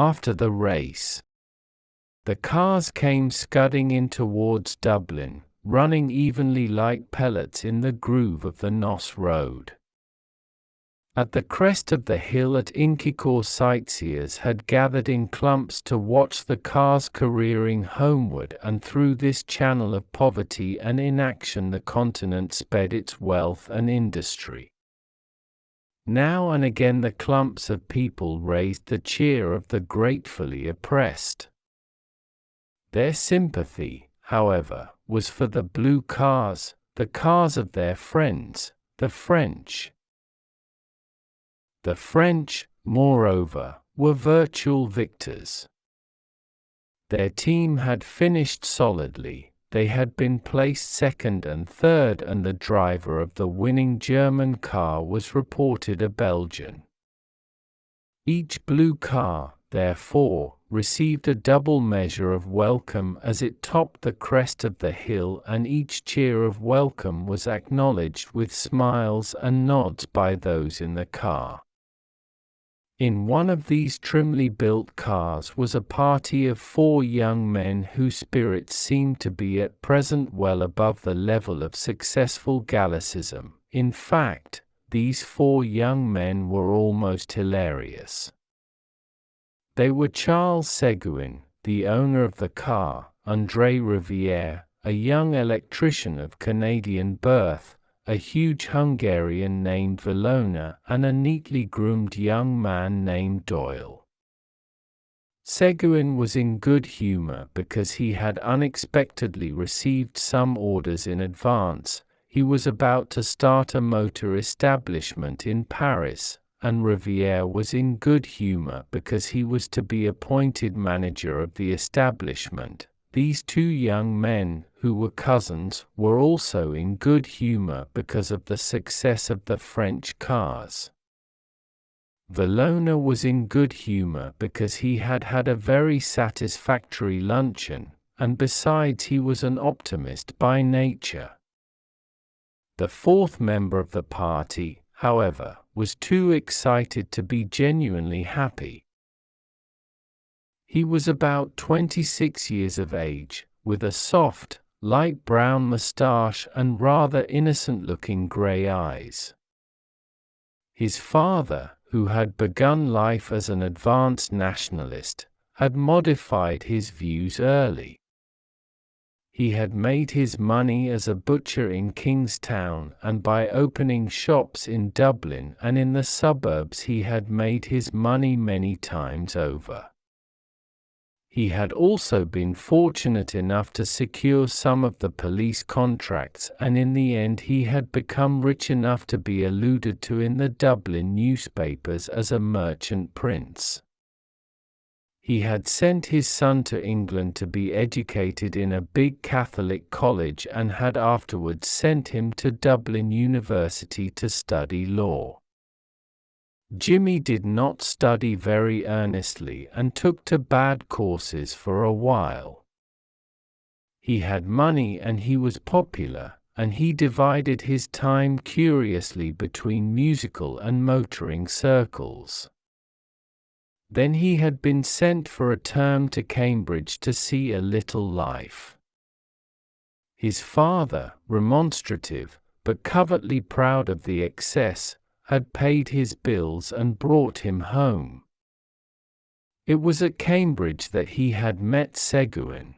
After the race. The cars came scudding in towards Dublin, running evenly like pellets in the groove of the Noss Road. At the crest of the hill at Inchicore, sightseers had gathered in clumps to watch the cars careering homeward, and through this channel of poverty and inaction the continent sped its wealth and industry. Now and again the clumps of people raised the cheer of the gratefully oppressed. Their sympathy, however, was for the blue cars, the cars of their friends, the French. The French, moreover, were virtual victors. Their team had finished solidly, they had been placed second and third, and the driver of the winning German car was reported a Belgian. Each blue car, therefore, received a double measure of welcome as it topped the crest of the hill, and each cheer of welcome was acknowledged with smiles and nods by those in the car. In one of these trimly built cars was a party of 4 young men whose spirits seemed to be at present well above the level of successful Gallicism. In fact, these 4 young men were almost hilarious. They were Charles Seguin, the owner of the car, André Rivière, a young electrician of Canadian birth, a huge Hungarian named Valona, and a neatly groomed young man named Doyle. Seguin was in good humor because he had unexpectedly received some orders in advance. He was about to start a motor establishment in Paris, and Rivière was in good humor because he was to be appointed manager of the establishment. These 2 young men, who were cousins, were also in good humor because of the success of the French cars. Valona was in good humor because he had had a very satisfactory luncheon, and besides he was an optimist by nature. The 4th member of the party, however, was too excited to be genuinely happy. He was about 26 years of age, with a soft, light brown moustache and rather innocent-looking grey eyes. His father, who had begun life as an advanced nationalist, had modified his views early. He had made his money as a butcher in Kingstown, and by opening shops in Dublin and in the suburbs he had made his money many times over. He had also been fortunate enough to secure some of the police contracts, and in the end he had become rich enough to be alluded to in the Dublin newspapers as a merchant prince. He had sent his son to England to be educated in a big Catholic college, and had afterwards sent him to Dublin University to study law. Jimmy did not study very earnestly and took to bad courses for a while. He had money and he was popular, and he divided his time curiously between musical and motoring circles. Then he had been sent for a term to Cambridge to see a little life. His father, remonstrative, but covertly proud of the excess, had paid his bills and brought him home. It was at Cambridge that he had met Seguin.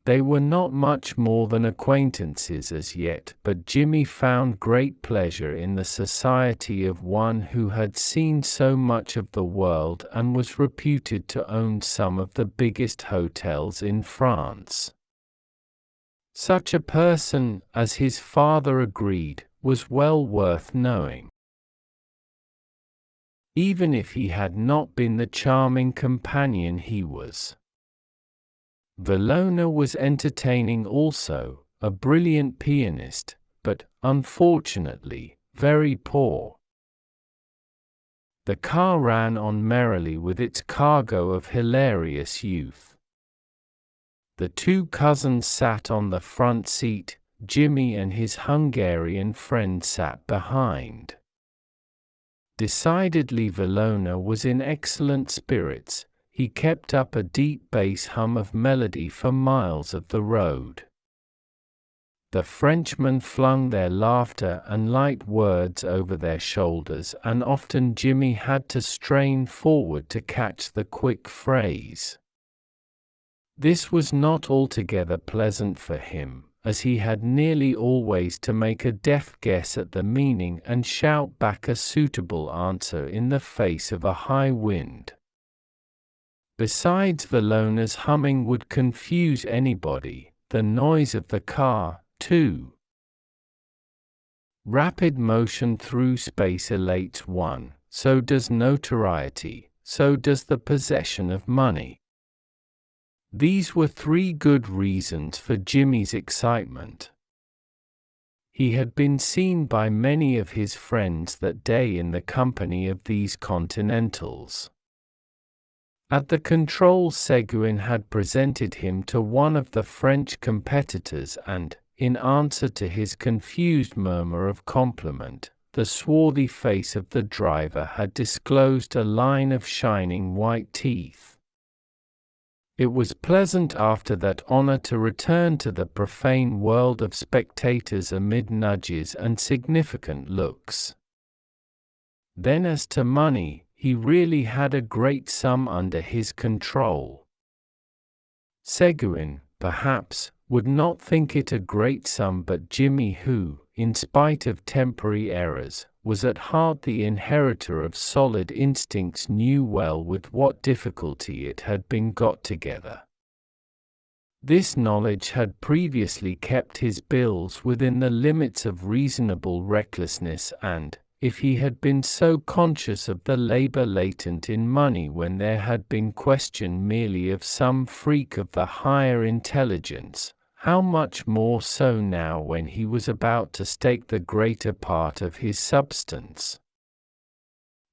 They were not much more than acquaintances as yet, but Jimmy found great pleasure in the society of one who had seen so much of the world and was reputed to own some of the biggest hotels in France. Such a person, as his father agreed, was well worth knowing. Even if he had not been the charming companion he was. Valona was entertaining also, a brilliant pianist, but, unfortunately, very poor. The car ran on merrily with its cargo of hilarious youth. The 2 cousins sat on the front seat, Jimmy and his Hungarian friend sat behind. Decidedly Valona was in excellent spirits. He kept up a deep bass hum of melody for miles of the road. The Frenchmen flung their laughter and light words over their shoulders, and often Jimmy had to strain forward to catch the quick phrase. This was not altogether pleasant for him, as he had nearly always to make a deft guess at the meaning and shout back a suitable answer in the face of a high wind. Besides, Valona's humming would confuse anybody, the noise of the car, too. Rapid motion through space elates one, so does notoriety, so does the possession of money. These were three good reasons for Jimmy's excitement. He had been seen by many of his friends that day in the company of these Continentals. At the controls, Seguin had presented him to one of the French competitors and, in answer to his confused murmur of compliment, the swarthy face of the driver had disclosed a line of shining white teeth. It was pleasant after that honor to return to the profane world of spectators amid nudges and significant looks. Then as to money, he really had a great sum under his control. Seguin, perhaps, would not think it a great sum, but Jimmy, who, in spite of temporary errors, was at heart the inheritor of solid instincts, knew well with what difficulty it had been got together. This knowledge had previously kept his bills within the limits of reasonable recklessness, and, if he had been so conscious of the labor latent in money when there had been question merely of some freak of the higher intelligence, how much more so now when he was about to stake the greater part of his substance.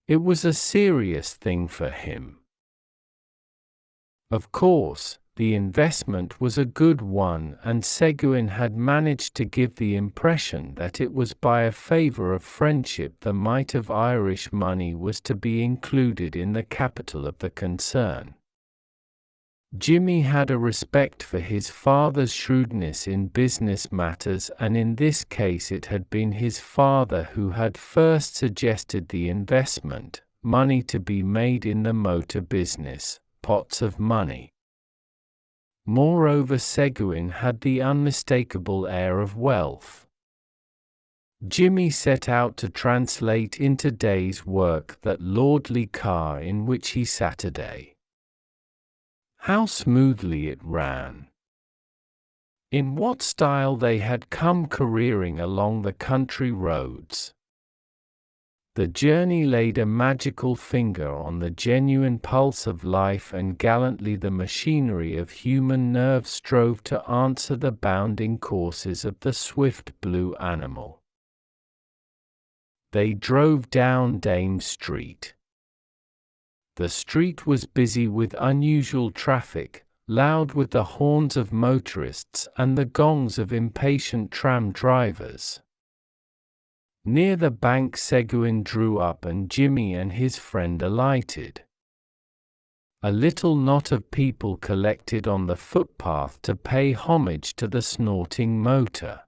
It was a serious thing for him. Of course, the investment was a good one, and Seguin had managed to give the impression that it was by a favor of friendship the mite of Irish money was to be included in the capital of the concern. Jimmy had a respect for his father's shrewdness in business matters, and in this case it had been his father who had first suggested the investment, money to be made in the motor business, pots of money. Moreover, Seguin had the unmistakable air of wealth. Jimmy set out to translate into day's work that lordly car in which he sat a day. How smoothly it ran! In what style they had come careering along the country roads! The journey laid a magical finger on the genuine pulse of life, and gallantly the machinery of human nerve strove to answer the bounding courses of the swift blue animal. They drove down Dame Street. The street was busy with unusual traffic, loud with the horns of motorists and the gongs of impatient tram drivers. Near the bank Seguin drew up and Jimmy and his friend alighted. A little knot of people collected on the footpath to pay homage to the snorting motor.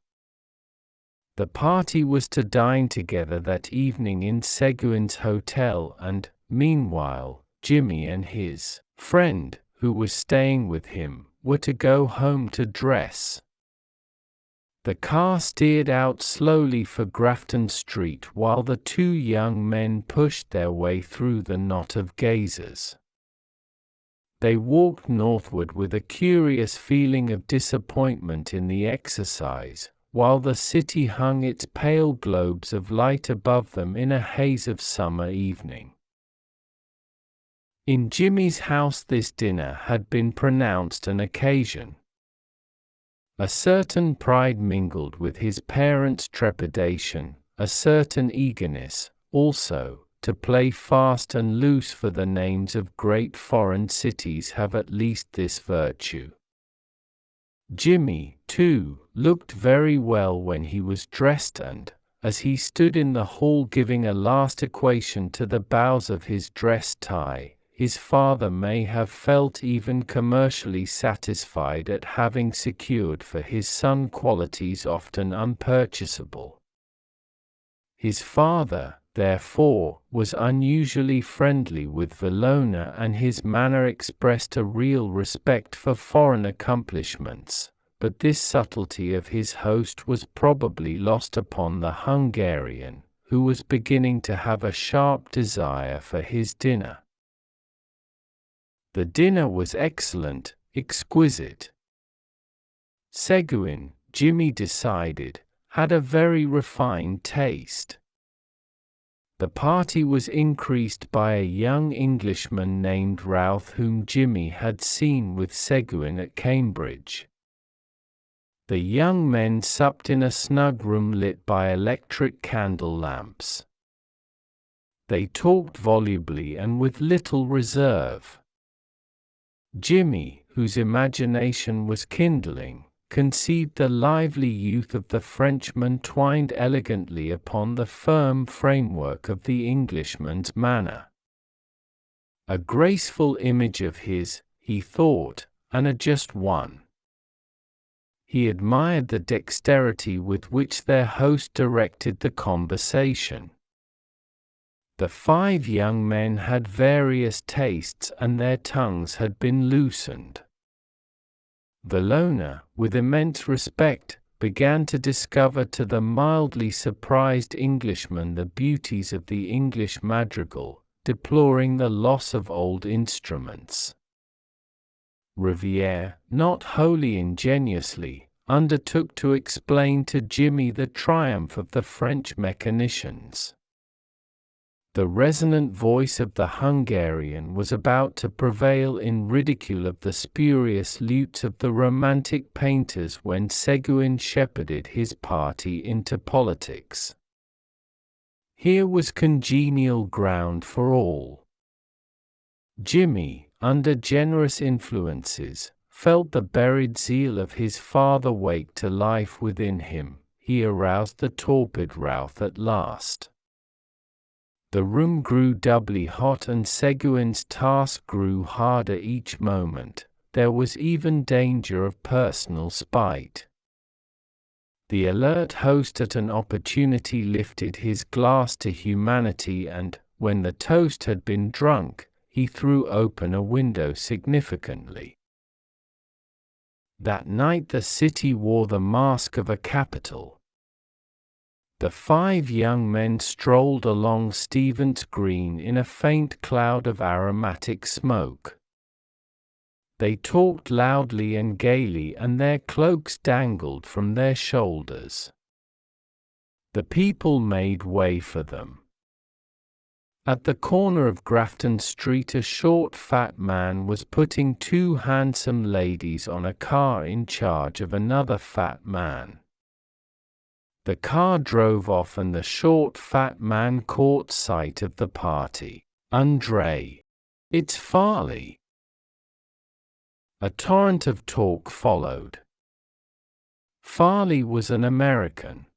The party was to dine together that evening in Seguin's hotel, and, meanwhile, Jimmy and his friend, who was staying with him, were to go home to dress. The car steered out slowly for Grafton Street while the two young men pushed their way through the knot of gazers. They walked northward with a curious feeling of disappointment in the exercise, while the city hung its pale globes of light above them in a haze of summer evening. In Jimmy's house this dinner had been pronounced an occasion. A certain pride mingled with his parents' trepidation, a certain eagerness, also, to play fast and loose, for the names of great foreign cities have at least this virtue. Jimmy, too, looked very well when he was dressed and, as he stood in the hall giving a last equation to the bows of his dress tie, his father may have felt even commercially satisfied at having secured for his son qualities often unpurchasable. His father, therefore, was unusually friendly with Verona, and his manner expressed a real respect for foreign accomplishments, but this subtlety of his host was probably lost upon the Hungarian, who was beginning to have a sharp desire for his dinner. The dinner was excellent, exquisite. Seguin, Jimmy decided, had a very refined taste. The party was increased by a young Englishman named Routh, whom Jimmy had seen with Seguin at Cambridge. The young men supped in a snug room lit by electric candle lamps. They talked volubly and with little reserve. Jimmy, whose imagination was kindling, conceived the lively youth of the Frenchman twined elegantly upon the firm framework of the Englishman's manner. A graceful image of his, he thought, and a just one. He admired the dexterity with which their host directed the conversation. The 5 young men had various tastes, and their tongues had been loosened. Verona, with immense respect, began to discover to the mildly surprised Englishman the beauties of the English madrigal, deploring the loss of old instruments. Riviere, not wholly ingenuously, undertook to explain to Jimmy the triumph of the French mechanicians. The resonant voice of the Hungarian was about to prevail in ridicule of the spurious lutes of the romantic painters when Seguin shepherded his party into politics. Here was congenial ground for all. Jimmy, under generous influences, felt the buried zeal of his father wake to life within him. He aroused the torpid Routh at last. The room grew doubly hot, and Seguin's task grew harder each moment. There was even danger of personal spite. The alert host at an opportunity lifted his glass to humanity, and, when the toast had been drunk, he threw open a window significantly. That night the city wore the mask of a capital. The 5 young men strolled along Stephen's Green in a faint cloud of aromatic smoke. They talked loudly and gaily, and their cloaks dangled from their shoulders. The people made way for them. At the corner of Grafton Street a short fat man was putting 2 handsome ladies on a car in charge of another fat man. The car drove off, and the short fat man caught sight of the party. "André, it's Farley." A torrent of talk followed. Farley was an American.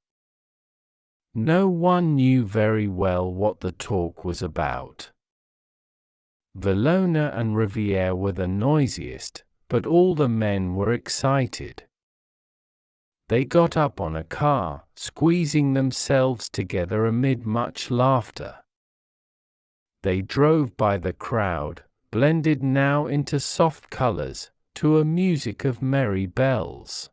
No one knew very well what the talk was about. Verona and Riviere were the noisiest, but all the men were excited. They got up on a car, squeezing themselves together amid much laughter. They drove by the crowd, blended now into soft colors, to a music of merry bells.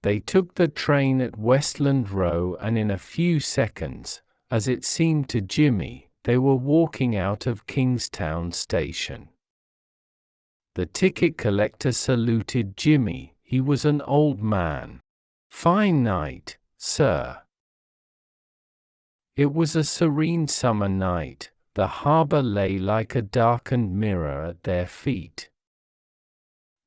They took the train at Westland Row, and in a few seconds, as it seemed to Jimmy, they were walking out of Kingstown Station. The ticket collector saluted Jimmy. He was an old man. "Fine night, sir." It was a serene summer night. The harbor lay like a darkened mirror at their feet.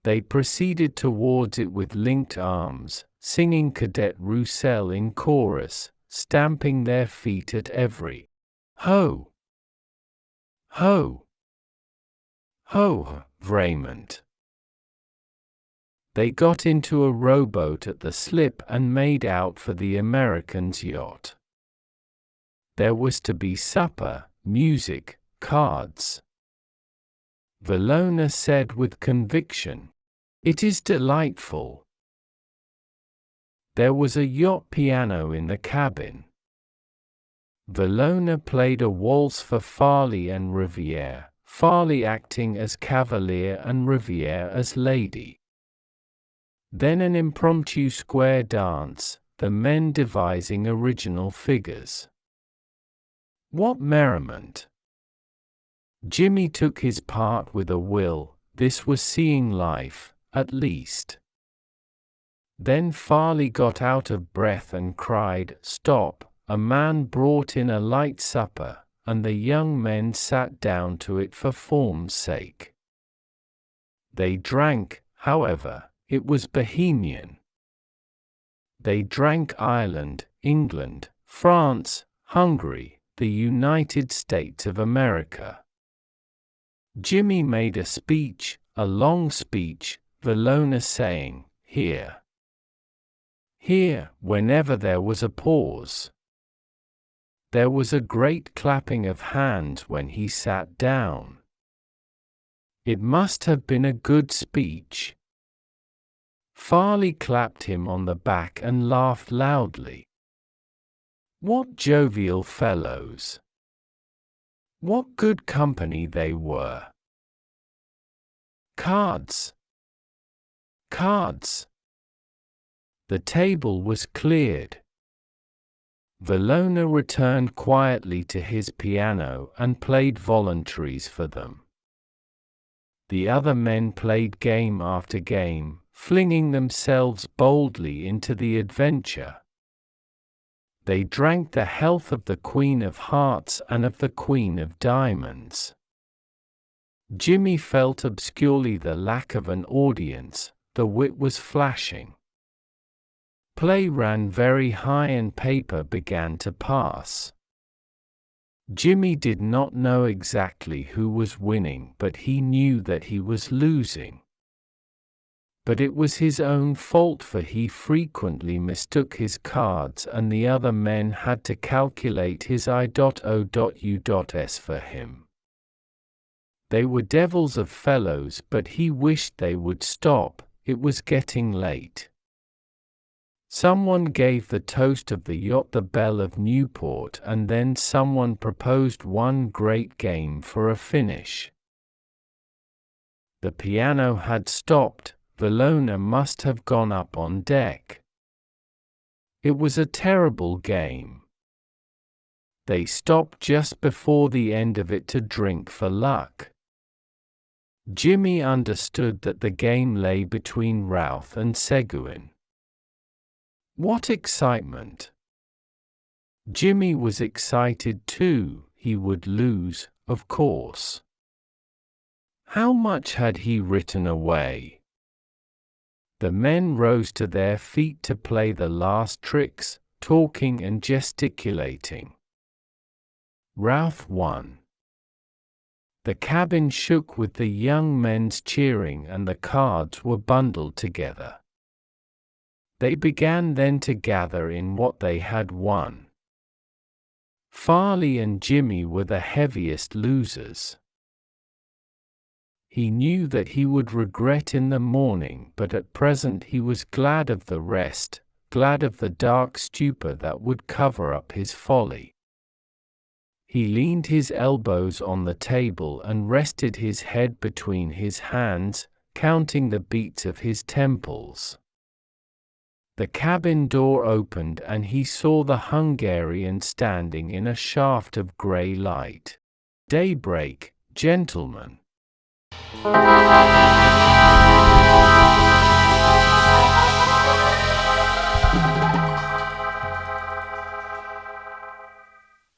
They proceeded towards it with linked arms, singing Cadet Roussel in chorus, stamping their feet at every "Ho! Ho! Ho! Raymond." They got into a rowboat at the slip and made out for the American's yacht. There was to be supper, music, cards. Valona said with conviction, "It is delightful." There was a yacht piano in the cabin. Valona played a waltz for Farley and Riviere, Farley acting as cavalier and Riviere as lady. Then an impromptu square dance, the men devising original figures. What merriment! Jimmy took his part with a will. This was seeing life, at least. Then Farley got out of breath and cried, "Stop!" A man brought in a light supper, and the young men sat down to it for form's sake. They drank, however, it was Bohemian. They drank Ireland, England, France, Hungary, the United States of America. Jimmy made a speech, a long speech, Valona saying, "Here, here," whenever there was a pause. There was a great clapping of hands when he sat down. It must have been a good speech. Farley clapped him on the back and laughed loudly. What jovial fellows! What good company they were! Cards! Cards! The table was cleared. Valona returned quietly to his piano and played voluntaries for them. The other men played game after game, flinging themselves boldly into the adventure. They drank the health of the Queen of Hearts and of the Queen of Diamonds. Jimmy felt obscurely the lack of an audience. The wit was flashing. Play ran very high and paper began to pass. Jimmy did not know exactly who was winning, but he knew that he was losing. But it was his own fault, for he frequently mistook his cards and the other men had to calculate his I.O.U.S for him. They were devils of fellows, but he wished they would stop. It was getting late. Someone gave the toast of the yacht the Belle of Newport, and then someone proposed one great game for a finish. The piano had stopped. Valona must have gone up on deck. It was a terrible game. They stopped just before the end of it to drink for luck. Jimmy understood that the game lay between Routh and Seguin. What excitement! Jimmy was excited too. He would lose, of course. How much had he written away? The men rose to their feet to play the last tricks, talking and gesticulating. Routh won. The cabin shook with the young men's cheering and the cards were bundled together. They began then to gather in what they had won. Farley and Jimmy were the heaviest losers. He knew that he would regret in the morning, but at present he was glad of the rest, glad of the dark stupor that would cover up his folly. He leaned his elbows on the table and rested his head between his hands, counting the beats of his temples. The cabin door opened and he saw the Hungarian standing in a shaft of grey light. "Daybreak, gentlemen."